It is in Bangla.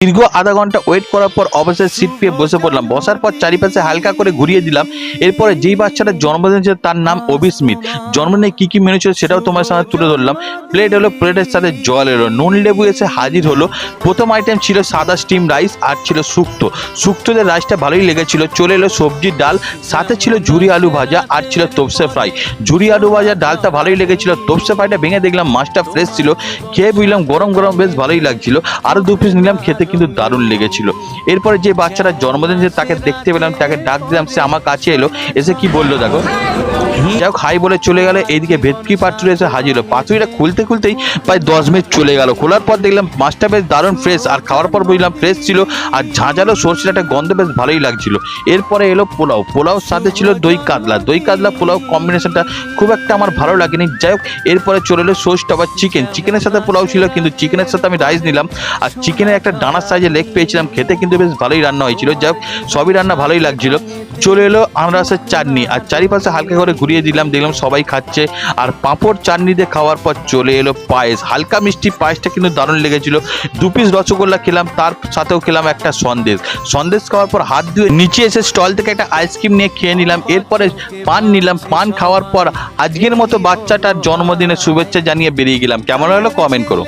দীর্ঘ আধা ঘন্টা ওয়েট করার পর অবশ্যই সিট পেয়ে বসে পড়লাম। বসার পর চারিপাশে হালকা করে ঘুরিয়ে দিলাম। এরপরে যেই বাচ্চাটার জন্মদিন ছিল তার নাম অভি স্মিথ। জন্মদিনে কি কি মেনু ছিল সেটাও তোমার সামনে তুলে ধরলাম। প্লেট এলো, প্লেটের সাথে জল এলো, নুন লেবু এসে হাজির হলো। প্রথম আইটেম ছিল সাদা স্টিম রাইস আর ছিল শুক্তো। শুক্তোদের রাইসটা ভালোই লেগেছিল। চলে এলো সবজির ডাল, সাথে ছিল ঝুরি আলু ভাজা আর ছিল তোপসে ফ্রাই। ঝুরি আলু ভাজা ডালটা ভালোই লেগেছিল। তোপসে ফ্রাইটা ভেঙে দেখলাম মাছটা ফ্রেশ ছিল। খেয়ে বুঝলাম গরম গরম বেশ ভালোই লাগছিল। আরও 2 পিস নিলাম, খেতে কিন্তু দারুণ লেগেছিল। এরপরে যে বাচ্চাটা জন্মদিন ছিল তাকে দেখতে পেলাম, তাকে ডাক দিলাম, সে আমার কাছে এলো। এসে কি বললো দেখো, যাই হোক হাই বলে চলে গেল। এইদিকে ভেটকি পাতুরি এসে হাজির হলো। পাতুরিটা খুলতে খুলতেই প্রায় 10 মিনিট চলে গেল। খোলার পর দেখলাম মাছটা বেশ দারুণ ফ্রেশ, আর খাওয়ার পর বুঝলাম ফ্রেশ ছিল। আর ঝাঁঝালো সরষের একটা গন্ধ বেশ ভালোই লাগছিল। এরপরে এলো পোলাও। পোলাওর সাথে ছিল দই কাতলা। দই কাতলা পোলাও কম্বিনেশনটা খুব একটা আমার ভালো লাগেনি। যাই হোক এরপরে চলে এলো সোস্ট আবার চিকেন। চিকেনের সাথে পোলাও ছিল, কিন্তু চিকেনের সাথে আমি রাইস নিলাম। আর চিকেনের একটা ডানার সাইজে লেগ পেয়েছিলাম, খেতে কিন্তু বেশ ভালোই রান্না হয়েছিল। যাই হোক সবই রান্না ভালোই লাগছিল। চলে এলো আনারসের চাটনি, আর চারিপাশে হালকা করে ঘুরিয়ে দিলাম, দেখলাম সবাই খাচ্ছে। আর পাঁপড় চাটনি দিয়ে খাওয়ার পর চলে এলো পায়েস। হালকা মিষ্টি পায়েসটা কিন্তু দারুণ লেগেছিল। 2 পিস রসগোল্লা খেলাম, তার সাথেও খেলাম একটা সন্দেশ। সন্দেশ খাওয়ার পর হাত ধুয়ে নিচে এসে স্টল থেকে একটা আইসক্রিম নিয়ে খেয়ে নিলাম। এরপরে পান নিলাম। পান খাওয়ার পর আজকের মতো বাচ্চাটার জন্মদিনের শুভেচ্ছা জানিয়ে বেরিয়ে গেলাম। কেমন হলো কমেন্ট করো।